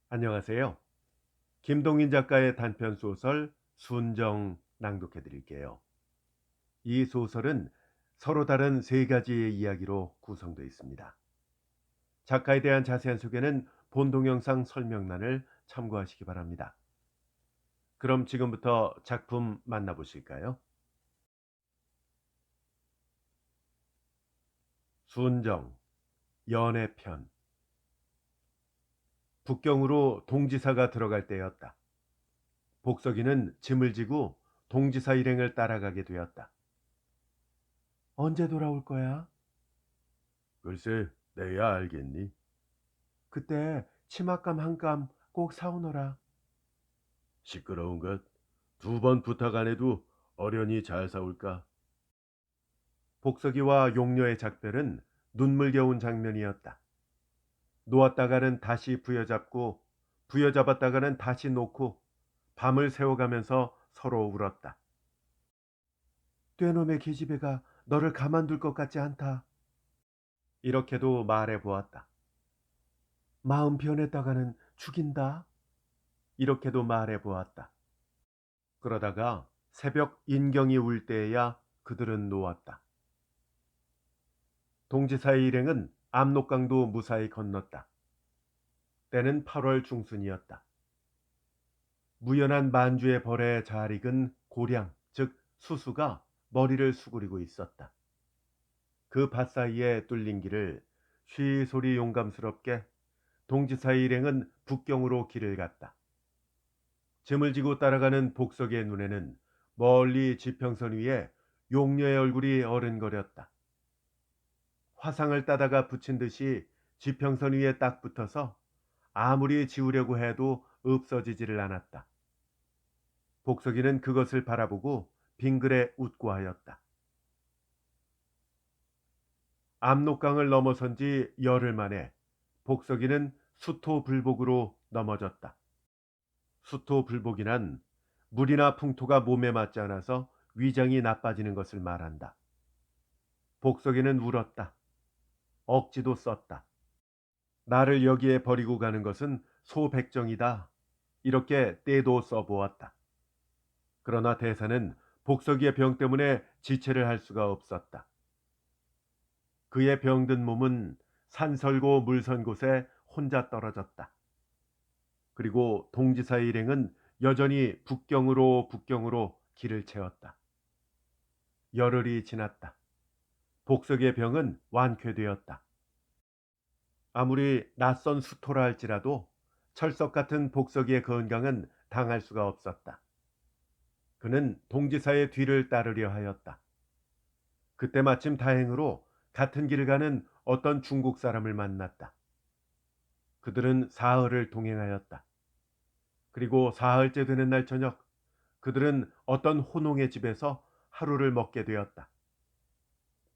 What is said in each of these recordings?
안녕하세요. 김동인 작가의 단편 소설 순정 낭독해 드릴게요. 이 소설은 서로 다른 세 가지의 이야기로 구성되어 있습니다. 작가에 대한 자세한 소개는 본 동영상 설명란을 참고하시기 바랍니다. 그럼 지금부터 작품 만나보실까요? 순정 연애편. 북경으로 동지사가 들어갈 때였다. 복석이는 짐을 지고 동지사 일행을 따라가게 되었다. 언제 돌아올 거야? 글쎄, 내야 알겠니? 그때 치맛감 한 감 꼭 사오너라. 시끄러운 것. 두 번 부탁 안 해도 어련히 잘 사올까? 복석이와 용녀의 작별은 눈물겨운 장면이었다. 놓았다가는 다시 부여잡고 부여잡았다가는 다시 놓고 밤을 새워가면서 서로 울었다. 떼놈의 계집애가 너를 가만둘 것 같지 않다. 이렇게도 말해 보았다. 마음 변했다가는 죽인다. 이렇게도 말해 보았다. 그러다가 새벽 인경이 울 때에야 그들은 놓았다. 동지사의 일행은 압록강도 무사히 건넜다. 때는 8월 중순이었다. 무연한 만주의 벌에 잘 익은 고량, 즉 수수가 머리를 수그리고 있었다. 그 밭 사이에 뚫린 길을 쉬소리 용감스럽게 동지사의 일행은 북경으로 길을 갔다. 짐을 지고 따라가는 복석의 눈에는 멀리 지평선 위에 용녀의 얼굴이 어른거렸다. 화상을 따다가 붙인 듯이 지평선 위에 딱 붙어서 아무리 지우려고 해도 없어지지를 않았다. 복석이는 그것을 바라보고 빙그레 웃고 하였다. 압록강을 넘어선 지 열흘 만에 복석이는 수토불복으로 넘어졌다. 수토불복이란 물이나 풍토가 몸에 맞지 않아서 위장이 나빠지는 것을 말한다. 복석이는 울었다. 억지도 썼다. 나를 여기에 버리고 가는 것은 소백정이다. 이렇게 때도 써보았다. 그러나 대사는 복석이의 병 때문에 지체를 할 수가 없었다. 그의 병든 몸은 산설고 물선 곳에 혼자 떨어졌다. 그리고 동지사 일행은 여전히 북경으로 길을 채웠다. 열흘이 지났다. 복석의 병은 완쾌되었다. 아무리 낯선 수토라 할지라도 철석 같은 복석이의 건강은 당할 수가 없었다. 그는 동지사의 뒤를 따르려 하였다. 그때 마침 다행으로 같은 길을 가는 어떤 중국 사람을 만났다. 그들은 사흘을 동행하였다. 그리고 사흘째 되는 날 저녁, 그들은 어떤 호농의 집에서 하루를 먹게 되었다.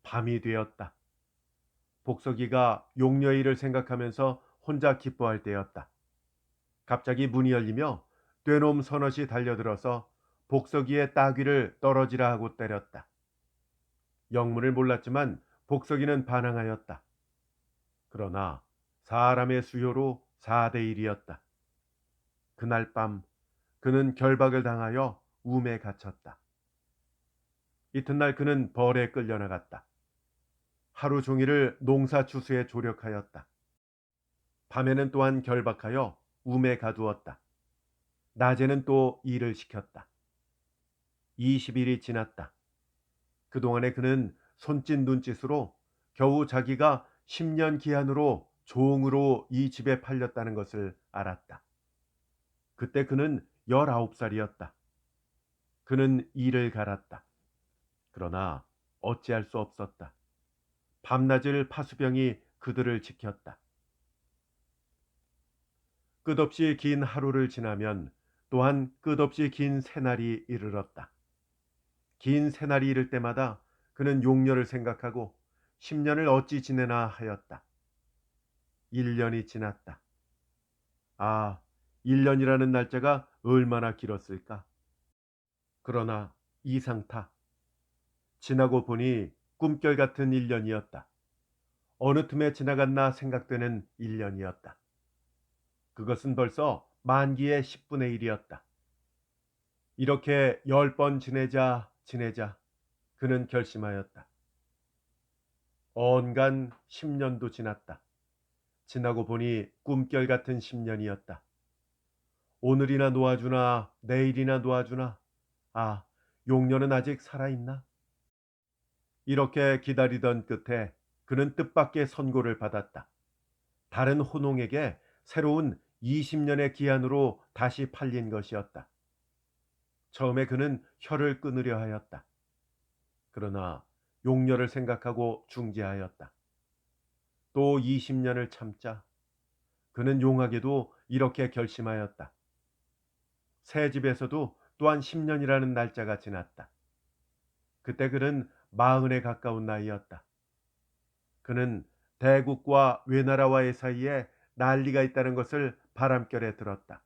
밤이 되었다. 복석이가 용녀의 일을 생각하면서 혼자 기뻐할 때였다. 갑자기 문이 열리며 떼놈 서넛이 달려들어서 복석이의 따귀를 떨어지라 하고 때렸다. 영문을 몰랐지만 복석이는 반항하였다. 그러나 사람의 수요로 4대 1이었다. 그날 밤 그는 결박을 당하여 움에 갇혔다. 이튿날 그는 벌에 끌려나갔다. 하루 종일을 농사추수에 조력하였다. 밤에는 또한 결박하여 움에 가두었다. 낮에는 또 일을 시켰다. 20일이 지났다. 그동안에 그는 손짓 눈짓으로 겨우 자기가 10년 기한으로 종으로 이 집에 팔렸다는 것을 알았다. 그때 그는 19살이었다. 그는 이를 갈았다. 그러나 어찌할 수 없었다. 밤낮을 파수병이 그들을 지켰다. 끝없이 긴 하루를 지나면 또한 끝없이 긴 새날이 이르렀다. 긴 새날이 이를 때마다 그는 용녀를 생각하고 10년을 어찌 지내나 하였다. 1년이 지났다. 아, 1년이라는 날짜가 얼마나 길었을까? 그러나 이상타. 지나고 보니 꿈결 같은 1년이었다. 어느 틈에 지나갔나 생각되는 1년이었다. 그것은 벌써 만기의 10분의 1이었다. 이렇게 10번 지내자 그는 결심하였다. 언간 10년도 지났다. 지나고 보니 꿈결 같은 10년이었다. 오늘이나 놓아주나 내일이나 놓아주나. 아, 용녀는 아직 살아있나? 이렇게 기다리던 끝에 그는 뜻밖의 선고를 받았다. 다른 혼홍에게 새로운 20년의 기한으로 다시 팔린 것이었다. 처음에 그는 혀를 끊으려 하였다. 그러나 용녀를 생각하고 중지하였다. 또 20년을 참자. 그는 용하게도 이렇게 결심하였다. 새 집에서도 또한 10년이라는 날짜가 지났다. 그때 그는 40에 가까운 나이였다. 그는 대국과 외나라와의 사이에 난리가 있다는 것을 바람결에 들었다.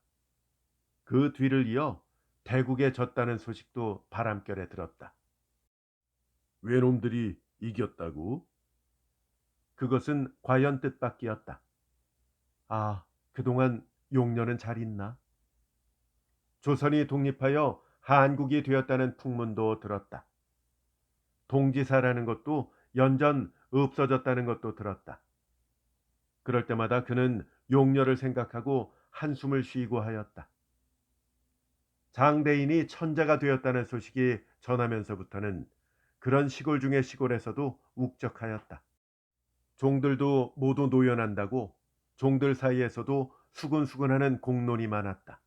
그 뒤를 이어 대국에 졌다는 소식도 바람결에 들었다. 외놈들이 이겼다고? 그것은 과연 뜻밖이었다. 아, 그동안 용녀는 잘 있나? 조선이 독립하여 한국이 되었다는 풍문도 들었다. 동지사라는 것도 연전 없어졌다는 것도 들었다. 그럴 때마다 그는 용녀를 생각하고 한숨을 쉬고 하였다. 장대인이 천자가 되었다는 소식이 전하면서부터는 그런 시골 중의 시골에서도 uk적하였다. 종들도 모두 노연한다고 종들 사이에서도 수군수군하는 공론이 많았다.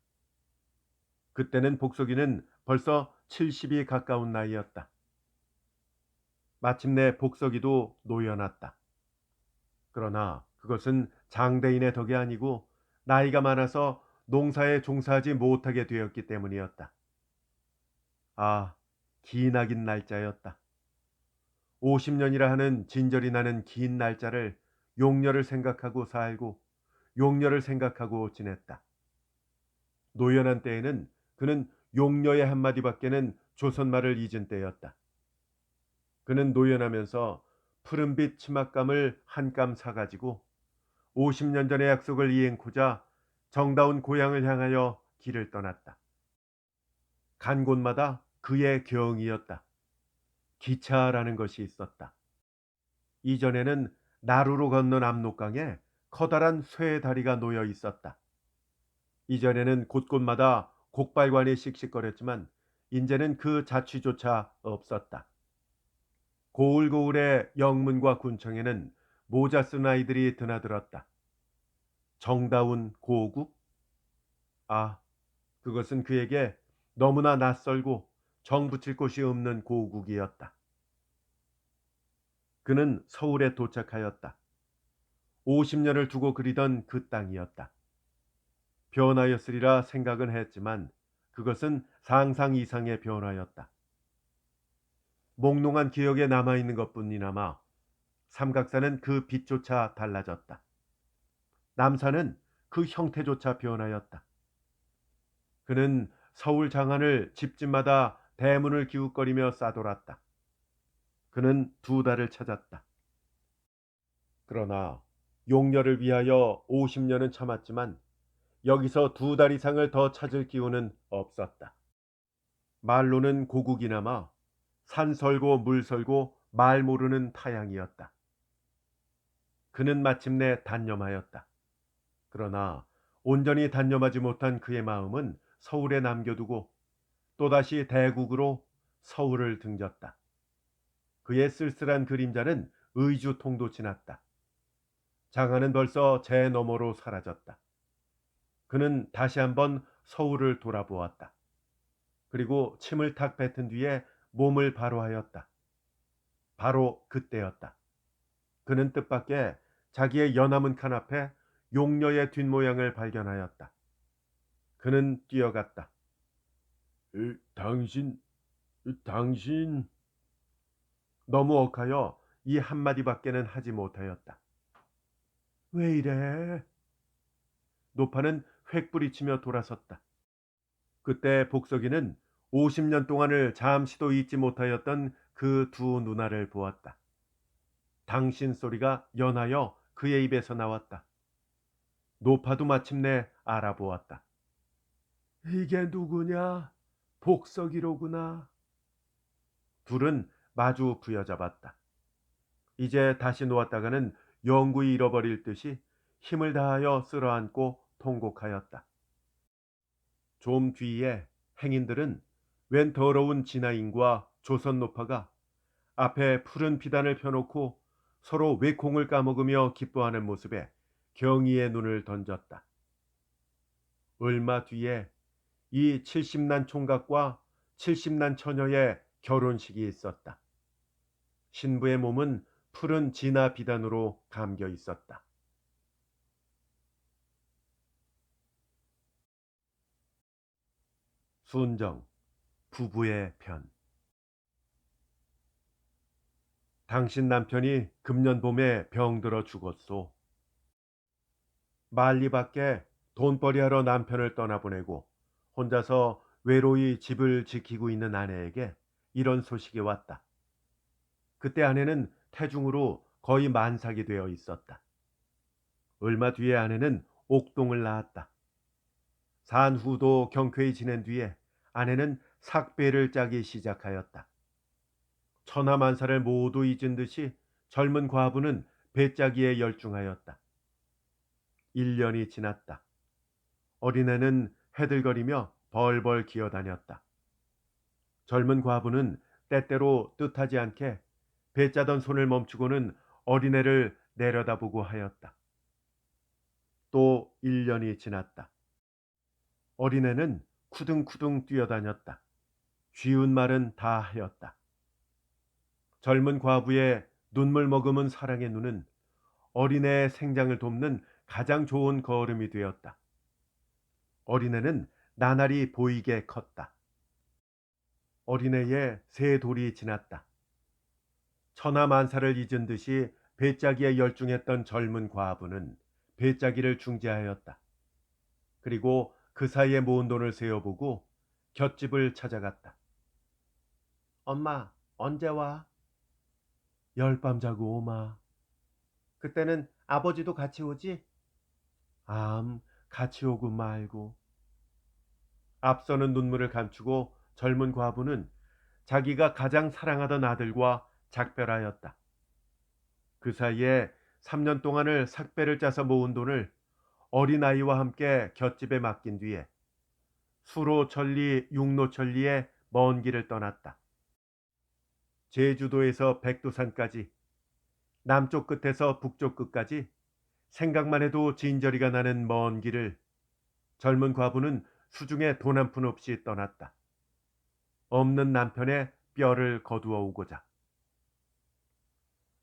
그때는 복석이는 벌써 70이 가까운 나이였다. 마침내 복석이도 노연했다. 그러나 그것은 장대인의 덕이 아니고 나이가 많아서 농사에 종사하지 못하게 되었기 때문이었다. 아, 기나긴 날짜였다. 50년이라 하는 진절이 나는 긴 날짜를 용녀를 생각하고 살고 용녀를 생각하고 지냈다. 노연한 때에는 그는 용녀의 한마디밖에는 조선말을 잊은 때였다. 그는 노연하면서 푸른빛 치맛감을 한 감 사가지고 50년 전의 약속을 이행코자 정다운 고향을 향하여 길을 떠났다. 간 곳마다 그의 경이었다. 기차라는 것이 있었다. 이전에는 나루로 건넌 압록강에 커다란 쇠 다리가 놓여 있었다. 이전에는 곳곳마다 곡발관이 씩씩거렸지만 이제는 그 자취조차 없었다. 고울고울의 영문과 군청에는 모자 쓴 아이들이 드나들었다. 정다운 고국? 아, 그것은 그에게 너무나 낯설고 정 붙일 곳이 없는 고국이었다. 그는 서울에 도착하였다. 50년을 두고 그리던 그 땅이었다. 변하였으리라 생각은 했지만 그것은 상상 이상의 변화였다. 몽롱한 기억에 남아있는 것뿐이나마 삼각산은 그 빛조차 달라졌다. 남산은 그 형태조차 변하였다. 그는 서울 장안을 집집마다 대문을 기웃거리며 싸돌았다. 그는 2달을 찾았다. 그러나 용녀를 위하여 50년은 참았지만 여기서 2달 이상을 더 찾을 기운은 없었다. 말로는 고국이나마 산 설고 물 설고 말 모르는 타향이었다. 그는 마침내 단념하였다. 그러나 온전히 단념하지 못한 그의 마음은 서울에 남겨두고 또다시 대국으로 서울을 등졌다. 그의 쓸쓸한 그림자는 의주통도 지났다. 장안은 벌써 제 너머로 사라졌다. 그는 다시 한번 서울을 돌아보았다. 그리고 침을 탁 뱉은 뒤에 몸을 바로 하였다. 바로 그때였다. 그는 뜻밖의 자기의 연화문 칸 앞에 용녀의 뒷모양을 발견하였다. 그는 뛰어갔다. 당신. 너무 억하여 이 한마디밖에는 하지 못하였다. 왜 이래? 노파는 획부리치며 돌아섰다. 그때 복석이는 50년 동안을 잠시도 잊지 못하였던 그 두 누나를 보았다. 당신 소리가 연하여 그의 입에서 나왔다. 노파도 마침내 알아보았다. 이게 누구냐? 복석이로구나. 둘은 마주 부여잡았다. 이제 다시 놓았다가는 영구히 잃어버릴 듯이 힘을 다하여 쓸어안고 통곡하였다. 좀 뒤에 행인들은 웬 더러운 진아인과 조선 노파가 앞에 푸른 비단을 펴놓고 서로 외콩을 까먹으며 기뻐하는 모습에 경의의 눈을 던졌다. 얼마 뒤에 이 70난 총각과 70난 처녀의 결혼식이 있었다. 신부의 몸은 푸른 진아 비단으로 감겨 있었다. 순정, 부부의 편. 당신 남편이 금년 봄에 병들어 죽었소. 만리 밖에 돈벌이 하러 남편을 떠나보내고 혼자서 외로이 집을 지키고 있는 아내에게 이런 소식이 왔다. 그때 아내는 태중으로 거의 만삭이 되어 있었다. 얼마 뒤에 아내는 옥동을 낳았다. 산후도 경쾌히 지낸 뒤에 아내는 삭배를 짜기 시작하였다. 천하만사를 모두 잊은 듯이 젊은 과부는 배짜기에 열중하였다. 1년이 지났다. 어린애는 해들거리며 벌벌 기어다녔다. 젊은 과부는 때때로 뜻하지 않게 배짜던 손을 멈추고는 어린애를 내려다보고 하였다. 또 1년이 지났다. 어린애는 쿠둥쿠둥 뛰어다녔다. 쉬운 말은 다 하였다. 젊은 과부의 눈물 머금은 사랑의 눈은 어린애의 생장을 돕는 가장 좋은 거름이 되었다. 어린애는 나날이 보이게 컸다. 어린애의 새 돌이 지났다. 천하만사를 잊은 듯이 배짜기에 열중했던 젊은 과부는 배짜기를 중지하였다. 그리고 그 사이에 모은 돈을 세어보고 곁집을 찾아갔다. 엄마, 언제 와? 열밤 자고 오마. 그때는 아버지도 같이 오지? 같이 오고 말고. 앞서는 눈물을 감추고 젊은 과부는 자기가 가장 사랑하던 아들과 작별하였다. 그 사이에 3년 동안을 삭배를 짜서 모은 돈을 어린아이와 함께 곁집에 맡긴 뒤에 수로천리, 육로천리의 먼 길을 떠났다. 제주도에서 백두산까지, 남쪽 끝에서 북쪽 끝까지 생각만 해도 진저리가 나는 먼 길을 젊은 과부는 수중에 돈 한 푼 없이 떠났다. 없는 남편의 뼈를 거두어 오고자.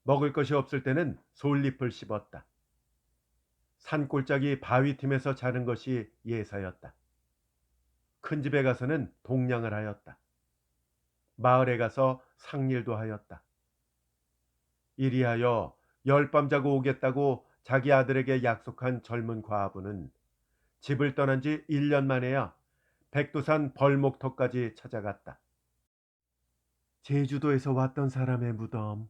먹을 것이 없을 때는 솔잎을 씹었다. 산골짜기 바위 틈에서 자는 것이 예사였다. 큰 집에 가서는 동냥을 하였다. 마을에 가서 상일도 하였다. 이리하여 열밤 자고 오겠다고 자기 아들에게 약속한 젊은 과부는 집을 떠난 지 1년 만에야 백두산 벌목터까지 찾아갔다. 제주도에서 왔던 사람의 무덤.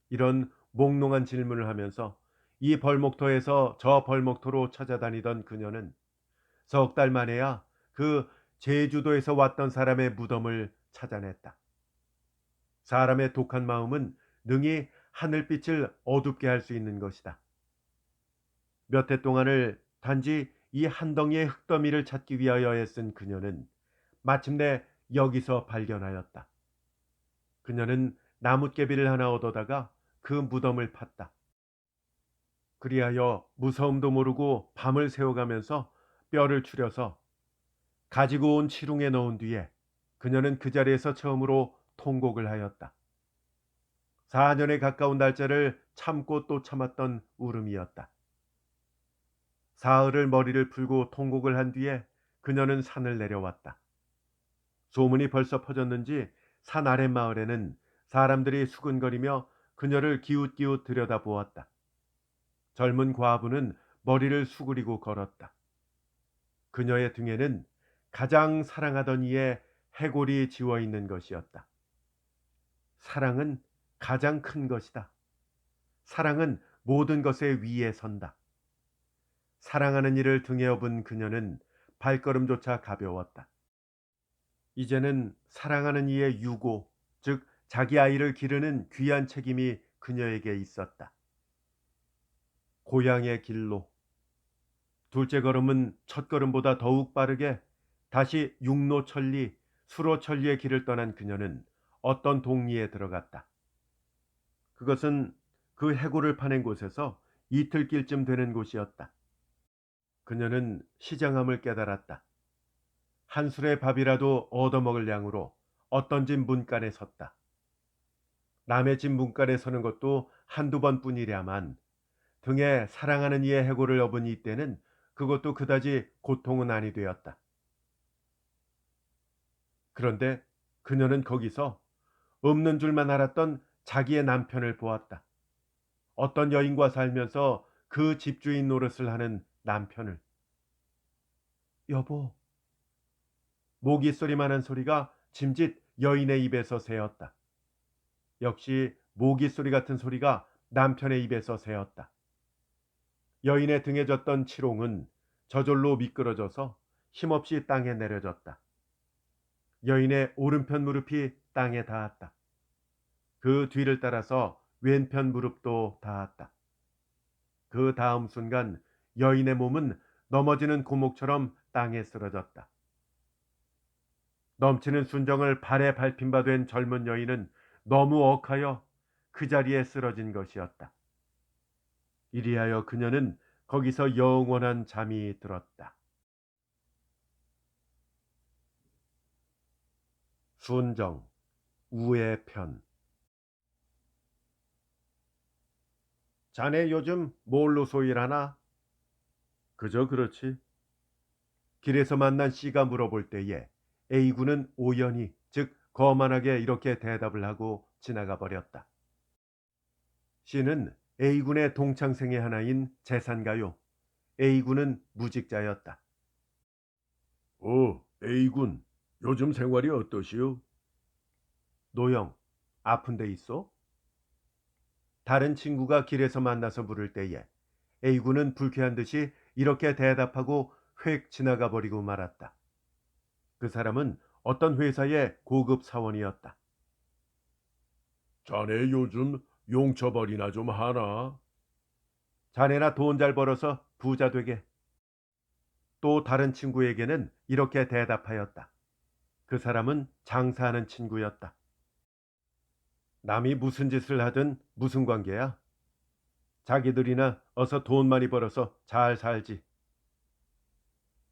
이런 몽롱한 질문을 하면서 이 벌목터에서 저 벌목터로 찾아다니던 그녀는 석 달 만에야 그 제주도에서 왔던 사람의 무덤을 찾아냈다. 사람의 독한 마음은 능히 하늘빛을 어둡게 할 수 있는 것이다. 몇 해 동안을 단지 이 한 덩이의 흙더미를 찾기 위하여 애쓴 그녀는 마침내 여기서 발견하였다. 그녀는 나뭇개비를 하나 얻어다가 그 무덤을 팠다. 그리하여 무서움도 모르고 밤을 새워가면서 뼈를 추려서 가지고 온 치룽에 넣은 뒤에 그녀는 그 자리에서 처음으로 통곡을 하였다. 4년에 가까운 날짜를 참고 또 참았던 울음이었다. 사흘을 머리를 풀고 통곡을 한 뒤에 그녀는 산을 내려왔다. 소문이 벌써 퍼졌는지 산 아랫마을에는 사람들이 수근거리며 그녀를 기웃기웃 들여다보았다. 젊은 과부는 머리를 수그리고 걸었다. 그녀의 등에는 가장 사랑하던 이의 해골이 지워 있는 것이었다. 사랑은 가장 큰 것이다. 사랑은 모든 것의 위에 선다. 사랑하는 이를 등에 업은 그녀는 발걸음조차 가벼웠다. 이제는 사랑하는 이의 유고, 즉 자기 아이를 기르는 귀한 책임이 그녀에게 있었다. 고향의 길로 둘째 걸음은 첫 걸음보다 더욱 빠르게 다시 육로천리, 수로천리의 길을 떠난 그녀는 어떤 동리에 들어갔다. 그것은 그 해골을 파낸 곳에서 이틀길쯤 되는 곳이었다. 그녀는 시장함을 깨달았다. 한 술의 밥이라도 얻어먹을 양으로 어떤 집 문간에 섰다. 남의 집 문간에 서는 것도 한두 번뿐이랴만 등에 사랑하는 이의 해골을 업은 이때는 그것도 그다지 고통은 아니 되었다. 그런데 그녀는 거기서 없는 줄만 알았던 자기의 남편을 보았다. 어떤 여인과 살면서 그 집주인 노릇을 하는 남편을. 여보. 모기 소리만한 소리가 짐짓 여인의 입에서 새었다. 역시 모기 소리 같은 소리가 남편의 입에서 새었다. 여인의 등에 졌던 치롱은 저절로 미끄러져서 힘없이 땅에 내려졌다. 여인의 오른편 무릎이 땅에 닿았다. 그 뒤를 따라서 왼편 무릎도 닿았다. 그 다음 순간 여인의 몸은 넘어지는 고목처럼 땅에 쓰러졌다. 넘치는 순정을 발에 밟힌 바 된 젊은 여인은 너무 억하여 그 자리에 쓰러진 것이었다. 이리하여 그녀는 거기서 영원한 잠이 들었다. 순정, 우의 편. 자네 요즘 뭘로 소일하나? 그저 그렇지. 길에서 만난 C가 물어볼 때에 A군은 오연히, 즉 거만하게 이렇게 대답을 하고 지나가 버렸다. C는 A군의 동창생의 하나인 재산가요. A군은 무직자였다. A군, 요즘 생활이 어떠시오? 노영, 아픈 데 있어? 다른 친구가 길에서 만나서 물을 때에 A군은 불쾌한 듯이 이렇게 대답하고 휙 지나가 버리고 말았다. 그 사람은 어떤 회사의 고급 사원이었다. 자네 요즘 용처벌이나 좀 하나? 자네나 돈 잘 벌어서 부자 되게. 또 다른 친구에게는 이렇게 대답하였다. 그 사람은 장사하는 친구였다. 남이 무슨 짓을 하든 무슨 관계야? 자기들이나 어서 돈 많이 벌어서 잘 살지.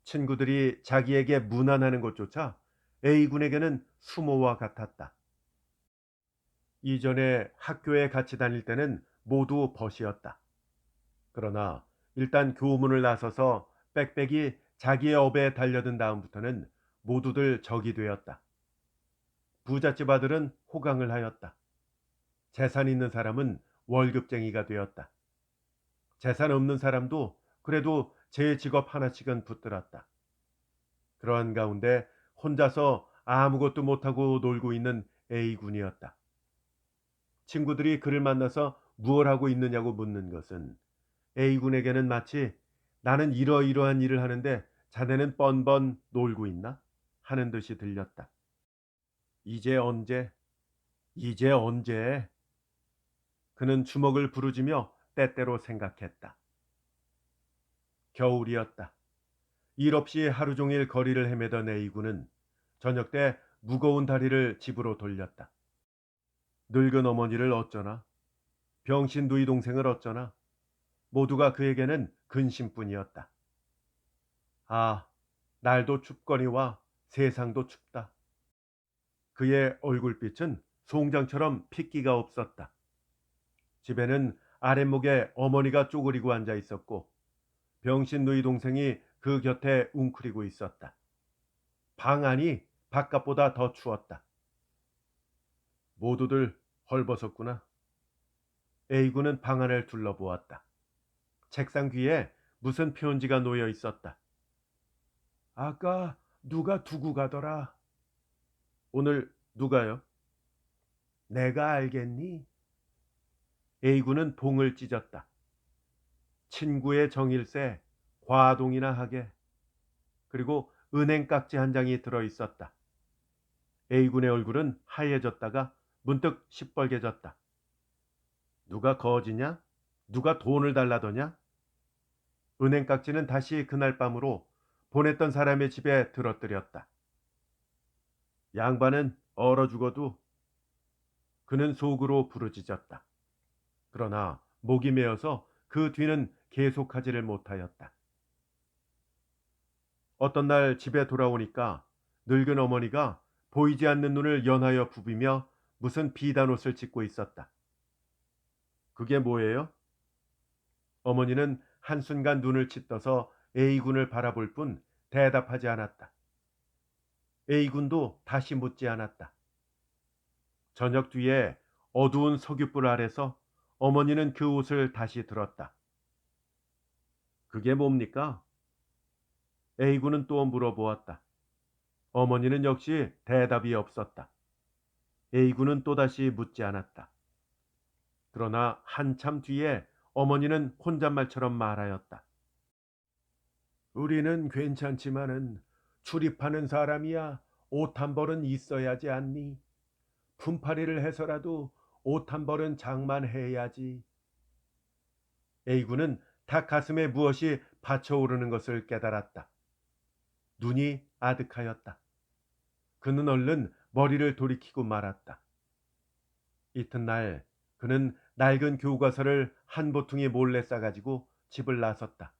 친구들이 자기에게 무난하는 것조차 A군에게는 수모와 같았다. 이전에 학교에 같이 다닐 때는 모두 벗이었다. 그러나 일단 교문을 나서서 빽빽이 자기의 업에 달려든 다음부터는 모두들 적이 되었다. 부잣집 아들은 호강을 하였다. 재산 있는 사람은 월급쟁이가 되었다. 재산 없는 사람도 그래도 제 직업 하나씩은 붙들었다. 그러한 가운데 혼자서 아무것도 못하고 놀고 있는 A군이었다. 친구들이 그를 만나서 무엇 하고 있느냐고 묻는 것은 A군에게는 마치 나는 이러이러한 일을 하는데 자네는 뻔뻔 놀고 있나? 하는 듯이 들렸다. 이제 언제? 이제 언제? 그는 주먹을 부르짖며 때때로 생각했다. 겨울이었다. 일 없이 하루 종일 거리를 헤매던 A군은 저녁 때 무거운 다리를 집으로 돌렸다. 늙은 어머니를 어쩌나? 병신 누이 동생을 어쩌나? 모두가 그에게는 근심뿐이었다. 아, 날도 춥거니와 세상도 춥다. 그의 얼굴빛은 송장처럼 핏기가 없었다. 집에는 아랫목에 어머니가 쪼그리고 앉아 있었고 병신 누이 동생이 그 곁에 웅크리고 있었다. 방 안이 바깥보다 더 추웠다. 모두들 헐벗었구나. A군은 방 안을 둘러보았다. 책상 뒤에 무슨 편지가 놓여 있었다. 아까 누가 두고 가더라. 오늘 누가요? 내가 알겠니? A군은 봉을 찢었다. 친구의 정일세 과동이나 하게. 그리고 은행 깍지 한 장이 들어 있었다. A군의 얼굴은 하얘졌다가 문득 시뻘개졌다. 누가 거지냐? 누가 돈을 달라더냐? 은행 깍지는 다시 그날 밤으로 보냈던 사람의 집에 들어뜨렸다. 양반은 얼어 죽어도 그는 속으로 부르짖었다. 그러나 목이 메어서 그 뒤는 계속하지를 못하였다. 어떤 날 집에 돌아오니까 늙은 어머니가 보이지 않는 눈을 연하여 부비며 무슨 비단 옷을 짓고 있었다. 그게 뭐예요? 어머니는 한순간 눈을 치떠서 A군을 바라볼 뿐 대답하지 않았다. A군도 다시 묻지 않았다. 저녁 뒤에 어두운 석유불 아래서 어머니는 그 옷을 다시 들었다. 그게 뭡니까? A군은 또 물어보았다. 어머니는 역시 대답이 없었다. A군은 또다시 묻지 않았다. 그러나 한참 뒤에 어머니는 혼잣말처럼 말하였다. 우리는 괜찮지만은 출입하는 사람이야 옷 한 벌은 있어야지 않니? 품팔이를 해서라도 옷 한 벌은 장만해야지. A군은 닭 가슴에 무엇이 받쳐오르는 것을 깨달았다. 눈이 아득하였다. 그는 얼른 머리를 돌이키고 말았다. 이튿날 그는 낡은 교과서를 한 보퉁이 몰래 싸가지고 집을 나섰다.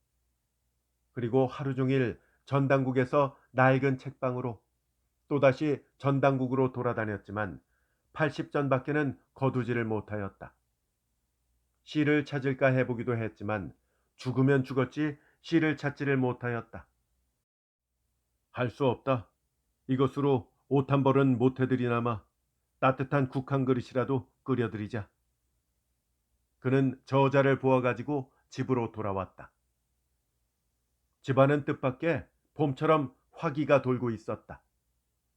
그리고 하루 종일 전당국에서 낡은 책방으로 또다시 전당국으로 돌아다녔지만 80전밖에는 거두지를 못하였다. 시를 찾을까 해보기도 했지만 죽으면 죽었지 시를 찾지를 못하였다. 할 수 없다. 이것으로 옷 한 벌은 못 해드리나마 따뜻한 국 한 그릇이라도 끓여드리자. 그는 저자를 보아가지고 집으로 돌아왔다. 집안은 뜻밖의 봄처럼 화기가 돌고 있었다.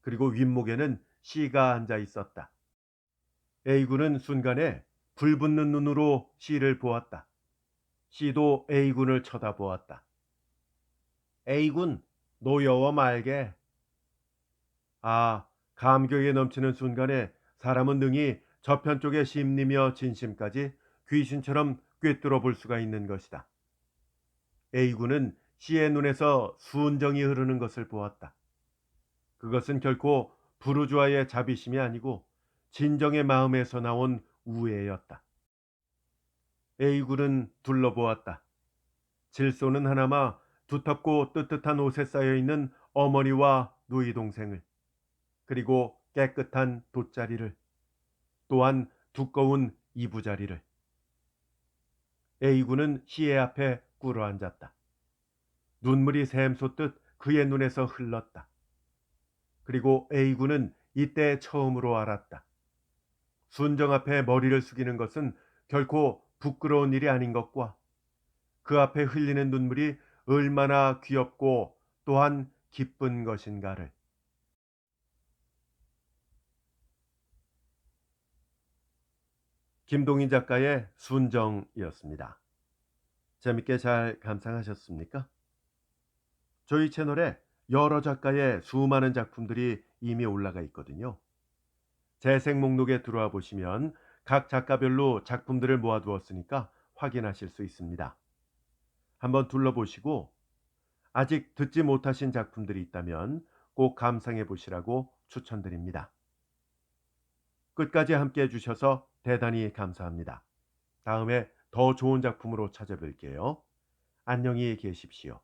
그리고 윗목에는 시가 앉아 있었다. A군은 순간에 불붙는 눈으로 시를 보았다. 시도 A군을 쳐다보았다. A군, 노여워 말게. 아, 감격에 넘치는 순간에 사람은 능히 저편 쪽의 심리며 진심까지 귀신처럼 꿰뚫어 볼 수가 있는 것이다. A군은 시의 눈에서 순정이 흐르는 것을 보았다. 그것은 결코 부르주아의 자비심이 아니고 진정의 마음에서 나온 우애였다. A군은 둘러보았다. 질소는 하나마 두텁고 뜨뜻한 옷에 쌓여있는 어머니와 누이 동생을, 그리고 깨끗한 돗자리를, 또한 두꺼운 이부자리를. A군은 시의 앞에 꿇어앉았다. 눈물이 샘솟듯 그의 눈에서 흘렀다. 그리고 A군은 이때 처음으로 알았다. 순정 앞에 머리를 숙이는 것은 결코 부끄러운 일이 아닌 것과 그 앞에 흘리는 눈물이 얼마나 귀엽고 또한 기쁜 것인가를. 김동인 작가의 순정이었습니다. 재밌게 잘 감상하셨습니까? 저희 채널에 여러 작가의 수많은 작품들이 이미 올라가 있거든요. 재생 목록에 들어와 보시면 각 작가별로 작품들을 모아두었으니까 확인하실 수 있습니다. 한번 둘러보시고 아직 듣지 못하신 작품들이 있다면 꼭 감상해 보시라고 추천드립니다. 끝까지 함께 해주셔서 대단히 감사합니다. 다음에 더 좋은 작품으로 찾아뵐게요. 안녕히 계십시오.